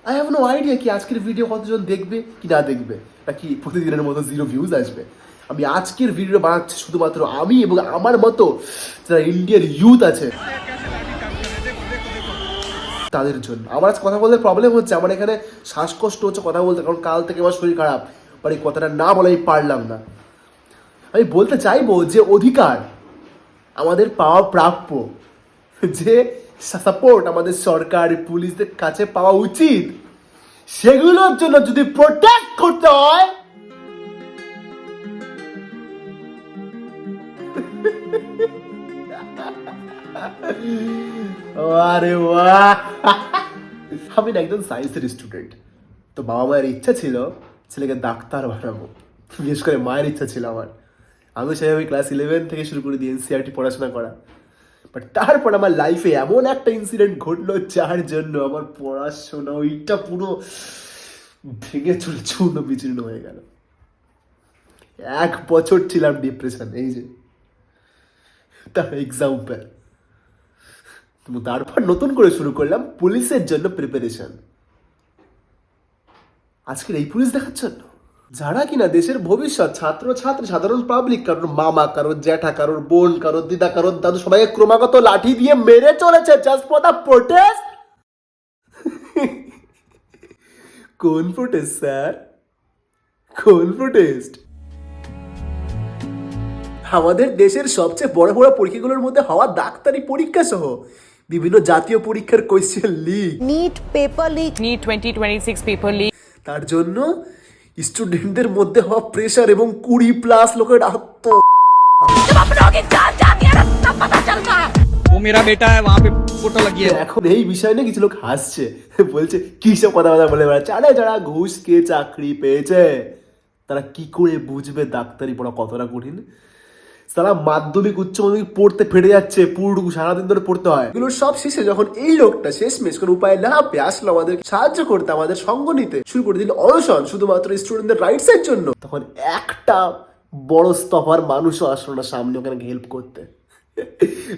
I have no idea কি আজকের video কতজন দেখবে কি না দেখবে, নাকি প্রতিদিনের মতো 0 ভিউজ আসবে। আমি আজকের ভিডিও বানাচ্ছি শুধুমাত্র আমি এবং আমার মতো যারা ইন্ডিয়ার ইউথ আছে তাদের জন্য। আমার আজ কথা বলতে প্রবলেম হচ্ছে, আমার এখানে শ্বাসকষ্ট হচ্ছে কথা বলতে, কারণ কাল থেকে আমার শরীর খারাপ। আর এই কথাটা না বলে আমি পারলাম না। আমি বলতে চাইবো যে অধিকার আমাদের পাওয়া প্রাপ্য, যে সাপোর্ট আমাদের সরকার পুলিশদের কাছে পাওয়া উচিত, সেগুলোর জন্য যদি প্রোটেক্ট করতে হয় আরে বাহ। আমি না একদম সায়েন্সের স্টুডেন্ট, তো বাবা মায়ের ইচ্ছা ছিল ছেলেকে ডাক্তার বানাবো, বিশেষ করে মায়ের ইচ্ছা ছিল আমার। আমি সেভাবে ক্লাস 11 থেকে শুরু করে দিই এনসিআরটি পড়াশোনা করা। বাট তারপর আমার লাইফে এমন একটা ইনসিডেন্ট ঘটলো যার জন্য আমার পড়াশোনা ওইটা পুরো ভেঙে চলে চূর্ণ বিচূর্ণ হয়ে গেল। 1 বছর ছিলাম ডিপ্রেশন, এই যে তার এক্সাম্পল। তারপর নতুন করে শুরু করলাম পুলিশের জন্য প্রিপারেশন। আজকের এই পুলিশ দেখার জন্য যারা কিনা দেশের ভবিষ্যৎ, ছাত্র ছাত্রী, সাধারণ পাবলিক, কারোর মামা, কারোর জ্যাঠা, কারোর বোন, কারোর দিদা, কারোর দাদু, সবাইকে ক্রমাগত লাঠি দিয়ে মেরে চলেছে জাস্ট ফর দ্য প্রোটেস্ট। কোন প্রোটেস্ট স্যার, কোন প্রোটেস্ট? আমাদের দেশের সবচেয়ে বড় বড় পরীক্ষাগুলোর মধ্যে হওয়া ডাক্তারি পরীক্ষা সহ বিভিন্ন জাতীয় পরীক্ষার question leak, NEET paper leak, NEET 2026 paper leak, তার জন্য স্টুডেন্টদের মধ্যে হওয়া প্রেশার এবং 20+ লোকের আত্ম। वो मेरा बेटा है, वहाँ पे फोटो लगी है। এখন এই বিষয় নিয়ে কিছু লোক হাসছে, বলছে কি সব কথা বলে বেড়াচ্ছে। আরে যারা ঘুষ খেয়ে চাকরি পেয়েছে তারা কি করে বুঝবে ডাক্তারি পড়া কতটা কঠিন। তারা মাধ্যমিক উচ্চ মাধ্যমিক পড়তে ফেটে যাচ্ছে, পুরোটুকু সারাদিন ধরে পড়তে হয়। এগুলো সব শেষে যখন এই লোকটা শেষমেশ কোনো উপায় না পেয়ে আসলো আমাদের সাহায্য করতে, আমাদের সঙ্গ নিতে শুরু করে দিল অনশন শুধুমাত্র স্টুডেন্টদের রাইটস এর জন্য, তখন একটা বড় স্তফার মানুষও আসলো না সামনে ওখানে হেল্প করতে।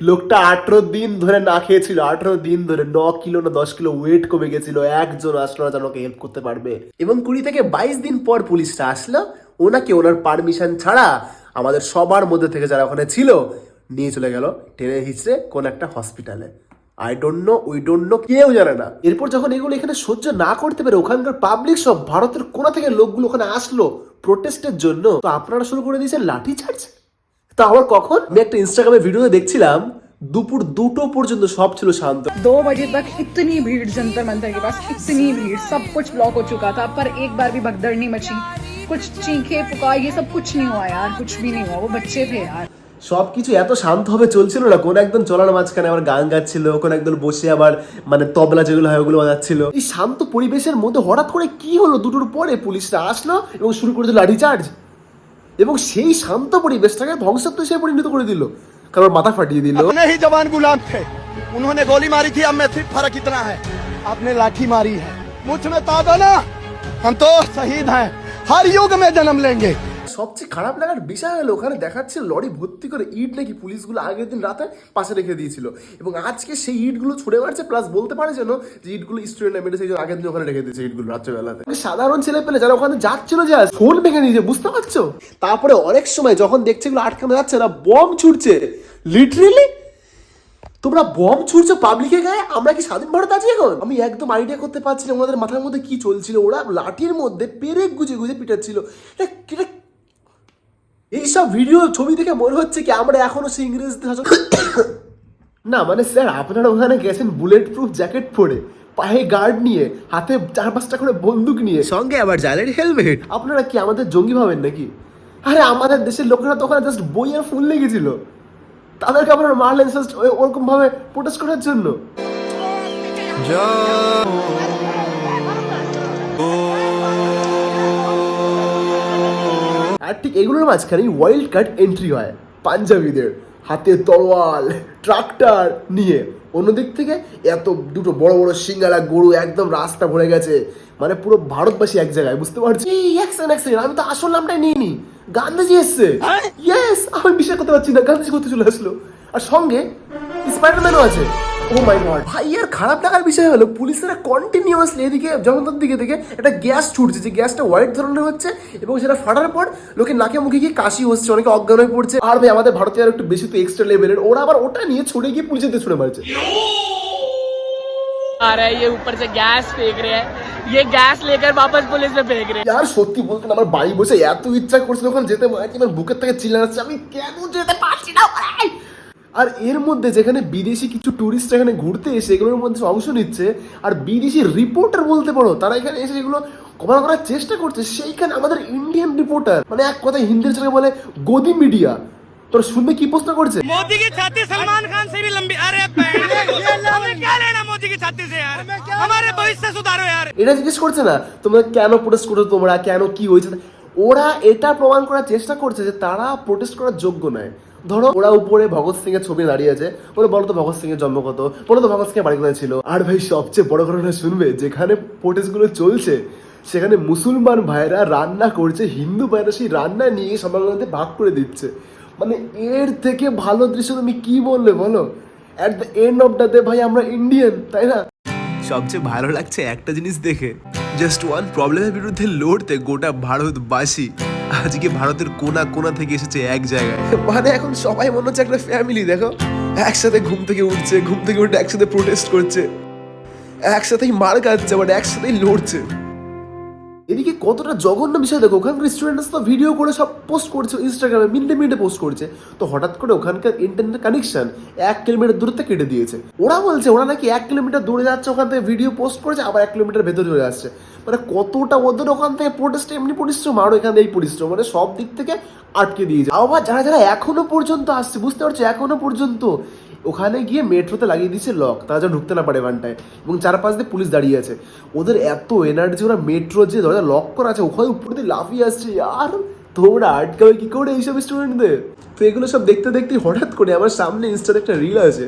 লোকটা 18 দিন ধরে না খেয়েছিল, 18 দিন ধরে 9 কিলো না 10 কিলো ওয়েট কমে গেছিল, একজন আসলো না যেন ওকে হেল্প করতে পারবে। এবং 20 থেকে 22 দিন পর পুলিশটা আসলো, ওনাকে ওনার পারমিশন ছাড়া আমাদের সবার মধ্যে থেকে যারা ওখানে ছিল নিয়ে চলে গেল টেনে হিচড়ে কোন একটা হসপিটালে। I don't know, we don't know, কেউ জানে না। এরপর যখন এগুলো এখানে সহ্য না করতে পেরে ওখানকার পাবলিক সব ভারতের কোনা থেকে লোকগুলো ওখানে আসলো প্রোটেস্টের জন্য, তো আপনারা শুরু করে দিয়েছেন লাঠি চার্জ। তা আবার কখন আমি একটা ইনস্টাগ্রামে ভিডিওতে দেখছিলাম দুপুর 2টো পর্যন্ত সব ছিল শান্ত। 2 बजे तक इतनी भीड़ जंतर मंतर के पास, इतनी भीड़, सब कुछ ब्लॉक हो चुका था, पर एक बार भी भगदड़ नहीं मची, कुछ चीखे पुकार ये सब कुछ नहीं हुआ यार, कुछ भी नहीं हुआ, वो बच्चे थे यार। সবকিছু এত শান্ত ভাবে চলছিল না, কোন একদম চলার মাঝখানে আবার গান গাচ্ছিল, কোন একদম বসে আবার মানে তবলা যেগুলো হয় ওগুলো বাজাচ্ছিল। এই শান্ত পরিবেশের মধ্যে হঠাৎ করে কি হলো, 2টোর পরে পুলিশরা আসলো এবং শুরু করে দিল লাঠি চার্জ, এবং সেই শান্ত পরিবেশটাকে ধ্বংসাত্মক হিসেবে পরিণত করে দিল, কারণ মাথা ফাটিয়ে দিল। अपने ही जवान गुलाम थे, उन्होंने गोली मारी थी, अब में सिर्फ फर्क इतना है आपने लाठी मारी है, मुझ में तादा ना, हम तो शहीद हैं, हर युग में जन्म लेंगे। সবচেয়ে খারাপ লাগার বিষয় হলো ওখানে দেখাচ্ছে লরি ভর্তি করে ইট নাকি পুলিশগুলো আগের দিন রাতে পাশে রেখে দিয়েছিল, এবং আজকে সেই ইটগুলো ছুড়ে মারছে, প্লাস বলতে পারে যেন যে ইটগুলো স্টুডেন্ট মেরে সেই আগের দিন ওখানে রেখে দিয়েছে ইটগুলো রাত্রেবেলাতে। সাধারণ ছেলে পেলে যারা ওখানে যাচ্ছিল যে ফোন ভেঙে নিয়েছে, বুঝতে পারছো? তারপরে অনেক সময় যখন দেখছে এগুলো আটকানো যাচ্ছে না, বম ছুটছে। লিটারেলি তোমরা বম ছুটছো পাবলিকের গায়ে, আমরা কি স্বাধীন ভারত আছি এখন? আমি একদম আইডিয়া করতে পারছি না ওনাদের মাথার মধ্যে কি চলছিল। ওরা লাঠির মধ্যে পেরেক গুজে গুজে পিটাচ্ছিল। এইসব ভিডিও ছবি দেখে মনে হচ্ছে কি আমরা এখনো সেই ইংরেজদের না, মানে স্যার আপনারা ওখানে গেছেন বুলেট প্রুফ জ্যাকেট পরে, পায়ে গার্ড নিয়ে, হাতে 4-5টা করে বন্দুক নিয়ে, সঙ্গে আবার জালের হেলমেট। আপনারা কি আমাদের জঙ্গি ভাবেন নাকি? আরে আমাদের দেশের লোকেরা তো ওখানে জাস্ট বই আর ফোন লেগেছিল, তাদেরকে আপনারা মারলেন জাস্ট ওরকম ভাবে প্রোটেস্ট করার জন্য। আর ঠিক এগুলোর মাঝখানেই ওয়াইল্ড কার্ড এন্ট্রি হয় পাঞ্জাবিদের, হাতে তরোয়াল, ট্রাক্টর নিয়ে। অন্যদিক থেকে এত 2টো বড় বড় সিঙ্গারা গরু একদম রাস্তা ভরে গেছে, মানে পুরো ভারতবাসী এক জায়গায়, বুঝতে পারছি। এক সেকেন্ড, আমি তো আসল নামটাই নিইনি, গান্ধীজি এসছে। ইয়েস, আমি বিশ্বাস করতে পারছি না, গান্ধীজি করতে চলে আসলো, আর সঙ্গে স্পাইডারম্যানও আছে। ও মাই গড ভাই, আর খারাপ লাগার বিষয় হলো পুলিশেরা কন্টিনিউয়াসলি এদিকে জগন্নাথ দিকে থেকে একটা গ্যাস ছুটছে, যে গ্যাসটা হোয়াইট ধরনের হচ্ছে এবং সেটা ফাটার পর লোকে নাকে মুখে গিয়ে কাশি হচ্ছে, অনেকে অজ্ঞান হয়ে পড়ছে। আর ভাই আমাদের ভারতীয় একটু বেশি তো এক্সট্রা লেভেলের, ওরা আবার ওটা নিয়ে ছুটে গিয়ে পুলিশের দিয়ে ছুড়ে মারছে। आ रहा है, ये ऊपर से गैस फेंक रहे हैं, ये गैस लेकर वापस पुलिस में फेंक रहे हैं। আর সত্যি বলতে আমার বাড়ি বসে এত ইচ্ছা করছিল ওখানে যেতে, আমার বুকের থেকে চিল্লাচ্ছে আমি কেন যেতে পারছি না ভাই। আর এর মধ্যে যেখানে বিদেশি কিছু টুরিস্ট এখানে ঘুরতে এসে এগুলোর মধ্যে অংশ নিচ্ছে, আর বিদেশি রিপোর্টার বলতে পারো তারা এখানে এসে এগুলো কভার করার চেষ্টা করছে, সেইখানে আমাদের ইন্ডিয়ান রিপোর্টার, মানে এক কথায় হিন্দির ছেলে বলে গদি মিডিয়া, তোরা শুনবে কি প্রশ্ন করছে, मोदी की छाती सलमान खान से भी लंबी। अरे हमें क्या लेना मोदी की छाती से यार, हमारे भविष्य सुधारो यार। এটা জিজ্ঞেস করছে না তোমরা কেন প্রোটেস্ট করছো, তোমরা কেন কি হয়েছে, ওরা এটা প্রমাণ করার চেষ্টা করছে যে তারা প্রোটেস্ট করার যোগ্য নয়। ধরো ওরা উপরে ভগৎ সিং এর ছবি দাঁড়িয়ে আছে, বলে বলো তো ভগৎ সিং এর জন্ম কত, বলো তো ভগৎ সিং এর বাড়ি কোথায় ছিল। আর ভাই সবচেয়ে বড় ঘটনা শুনবে, যেখানে প্রোটেস্ট গুলো চলছে সেখানে মুসলমান ভাইরা রান্না করছে, হিন্দু ভাইরা সেই রান্না নিয়ে সমাজে ভাগ করে দিচ্ছে। মানে এর থেকে ভালো দৃশ্য তুমি কি বললে বলো? At the end of the day ভাই আমরা ইন্ডিয়ান, তাই না? সবচেয়ে ভালো লাগছে একটা জিনিস দেখে, জাস্ট ওয়ান প্রবলেমের বিরুদ্ধে লড়তে গোটা ভারতবাসী আজকে ভারতের কোনা কোনা থেকে এসেছে এক জায়গায়। মানে এখন সবাই মনে হচ্ছে একটা ফ্যামিলি, দেখো একসাথে ঘুম থেকে উঠছে, ঘুম থেকে উঠে একসাথে প্রোটেস্ট করছে, একসাথেই মার খাচ্ছে, বাট একসাথেই লড়ছে। এদিকে কতটা জঘন্য বিষয় দেখো, ওখানকার স্টুডেন্টস তো ভিডিও করে সব পোস্ট করছে ইনস্টাগ্রামে, মিনিটে মিনিটে পোস্ট করছে। তো হঠাৎ করে ওখানকার ইন্টারনেট কানেকশন 1 কিলোমিটার দূরত্বে কেটে দিয়েছে। ওরা বলছে ওরা নাকি 1 কিলোমিটার দূরে যাচ্ছে, ওখান থেকে ভিডিও পোস্ট করেছে, আবার 1 কিলোমিটার ভেতরে চলে আসছে। মানে কতটা ওদের ওখান থেকে প্রোটেস্ট এমনি পরিশ্রম, আর এখানে এই পরিশ্রম, মানে সব দিক থেকে আটকে দিয়েছে। আবার যারা যারা এখনো পর্যন্ত আসছে, বুঝতে পারছো, এখনো পর্যন্ত ওখানে গিয়ে মেট্রোতে লাগিয়ে দিচ্ছে লক, তারা যেন ঢুকতে না পারে ওখানটায়, এবং 4-5 দিয়ে পুলিশ দাঁড়িয়ে আছে। ওদের এত এনার্জি, ওরা মেট্রো যে দরজা লক করা আছে ওখানে উপর দিয়ে লাফিয়ে আসছে। আর তোমরা আটকাবে কি করে এইসব স্টুডেন্টদের? তো এগুলো সব দেখতে দেখতে হঠাৎ করে আমার সামনে ইনস্টাতে একটা রিল আছে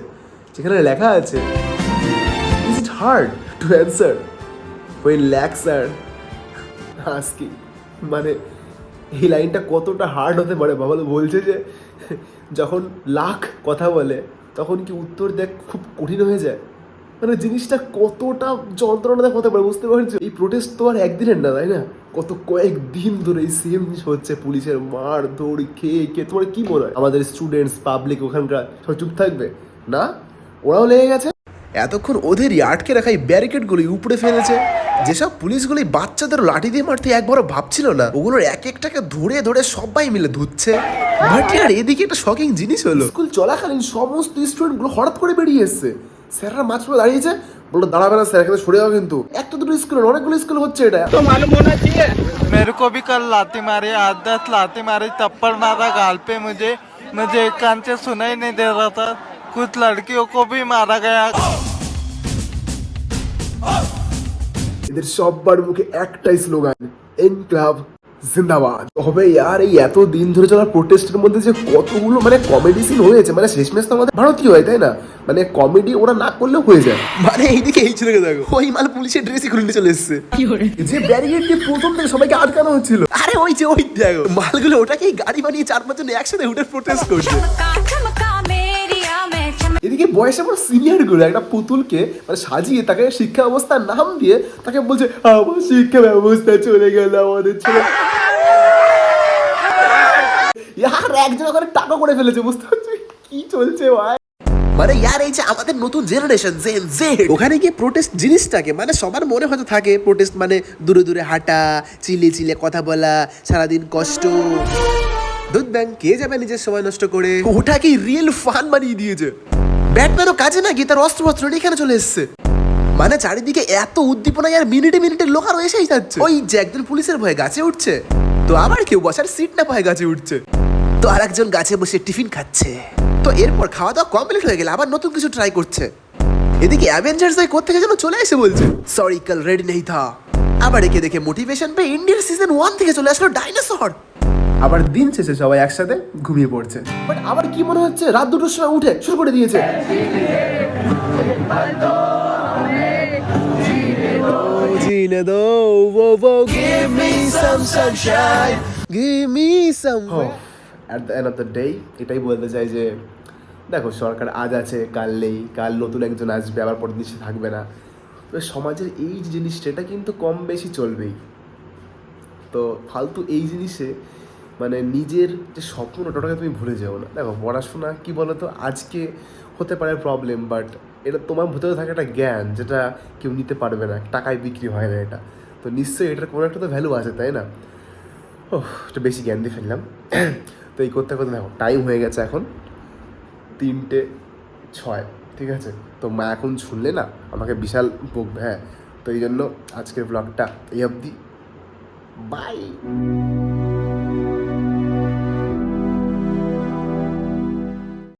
যেখানে লেখা আছে, is it hard to answer when lakhs are asking। মানে এই লাইনটা কতটা হার্ড হতে পারে বাবা, বলছে যে যখন লাখ কথা বলে তখন কি উত্তর দেখ খুব কঠিন হয়ে যায়। মানে জিনিসটা কতটা যন্ত্রণা হতে পারে, বুঝতে পারছো? এই প্রোটেস্ট তো আর একদিনের না, তাই না? কত কয়েকদিন ধরে এই সেম জিনিস হচ্ছে, পুলিশের মার দৌড় খেয়ে খেয়ে। তোমার কি মনে হয় আমাদের স্টুডেন্টস পাবলিক ওখানকার সব চুপ থাকবে না? ওরাও লেগে গেছে। এতক্ষণ ওদেরই আটকে রাখা এই ব্যারিকেডগুলি উপড়ে ফেলেছে। যেসব পুলিশগুলি বাচ্চাদের লাঠি দিয়ে মারতে একবারও ভাবছিল না, ওগুলোর এক একটাকে ধরে ধরে সবাই মিলে ধুচ্ছে। বাট আর এদিকে একটা শকিং জিনিস হলো, স্কুল চলাকালীন সমস্ত স্টুডেন্টগুলো হঠাৎ করে বেরিয়ে এসছে। স্যাররা মাঝখানে দাঁড়িয়েছে, বললো দাঁড়াবে না স্যার, এখানে সরে যাও। কিন্তু একটা দুটো স্কুল, অনেকগুলো স্কুল হচ্ছে এটা। तो मालूम होना चाहिए। मेरे को भी कल लाती मारी, 8-10 लाती मारी, थप्पड़ मारा गाल पे मुझे एक कान से सुनाई नहीं दे रहा था। कुछ लड़कियों को भी मारा गया। এদের সবার মুখে একটাই স্লোগান, ইনকলাব জিন্দাবাদ। তবে ইয়ার এই এত দিন ধরে চলা প্রোটেস্টের মধ্যে যে কতগুলো মানে কমেডি সিন হয়েছে, মানে শেষমেশ তো আমাদের ভারতীয় হয়, তাই না? মানে কমেডি ওরা না করলেও হয়ে যায়। মানে এইদিকে এই ছেলেকে দেখো, ওই মাল পুলিশের ড্রেসই খুলে নিয়ে চলে এসছে, যে ব্যারিকেড দিয়ে প্রথম থেকে সবাইকে আটকানো হচ্ছিল। আরে ওই যে ওই দেখো মালগুলো ওটাকেই গাড়ি বানিয়ে 4-5 জন একসাথে উঠে প্রোটেস্ট করছে। এদিকে বয়সে আমার সিনিয়র গুলো একটা পুতুলকে মানে সাজিয়ে তাকে শিক্ষা ব্যবস্থার নাম দিয়ে তাকে বলছে আমার শিক্ষা ব্যবস্থা চলে গেল আমাদের ছেলে। ইয়ার একজন ওখানে টাকা করে ফেলেছে, বুঝতে পারছি কি চলছে ভাই। মানে ইয়ার এই যে আমাদের নতুন জেনারেশন জেন জেড, ওখানে গিয়ে প্রোটেস্ট জিনিসটাকে মানে সবার মনে হয়তো থাকে প্রোটেস্ট মানে দূরে দূরে হাঁটা, চিলে চিলে কথা বলা, সারাদিন কষ্ট, দুধ ব্যাংক কে যাবে নিজের সময় নষ্ট করে। ওটাকে রিয়েল ফান বানিয়ে দিয়েছে। ব্যাটম্যানও কাজে না গিয়ে তার অস্ত্র এখানে চলে এসছে। মানে চারিদিকে এত উদ্দীপনা, আর মিনিটে মিনিটে লোক আরো এসেই যাচ্ছে। ওই যে একজন পুলিশের ভয়ে গাছে উঠছে, তো আবার কেউ বসার সিট না পায় গাছে উঠছে, তো আর একজন গাছে বসে টিফিন খাচ্ছে। তো এরপর খাওয়া দাওয়া কমপ্লিট হয়ে গেলে আবার নতুন কিছু ট্রাই করছে। এদিকে অ্যাভেঞ্জার্স কোত্থেকে যেন চলে এসে বলছে সরি কাল রেডি নেই থা। আবার একে দেখে মোটিভেশন পেয়ে ইন্ডিয়ান সিজন 1 থেকে চলে আসলো ডাইনোসর। আবার দিন শেষে সবাই একসাথে ঘুমিয়ে পড়ছে। বাট আবার কি মনে হচ্ছে রাত 2টোর সময় উঠে শুরু করে দিয়েছে। জিনে দো ও give me some sunshine, give me some at the end of the day এটাই বলতে চাই যে দেখো সরকার আজ আছে কাল নেই, কাল নতুন একজন আসবে আবার পরের দিন সে থাকবে না। তো সমাজের এই যে জিনিসটা এটা কিন্তু কম বেশি চলবেই। তো ফালতু এই জিনিসে মানে নিজের যে স্বপ্ন ওটাকে তুমি ভুলে যাও না। দেখো পড়াশোনা কী বলো তো, আজকে হতে পারে প্রবলেম, বাট এটা তোমার ভিতরে থাকে একটা জ্ঞান যেটা কেউ নিতে পারবে না, টাকায় বিক্রি হয় না এটা। তো নিশ্চয়ই এটার কোনো একটা তো ভ্যালু আছে, তাই না? ও একটু বেশি জ্ঞান দিয়ে ফেললাম। তো এই করতে করতে দেখো টাইম হয়ে গেছে এখন 3:06, ঠিক আছে? তো মা এখন শুনলে না আমাকে বিশাল বকবে, হ্যাঁ। তো এই জন্য আজকের ব্লগটা এই অবধি, বাই।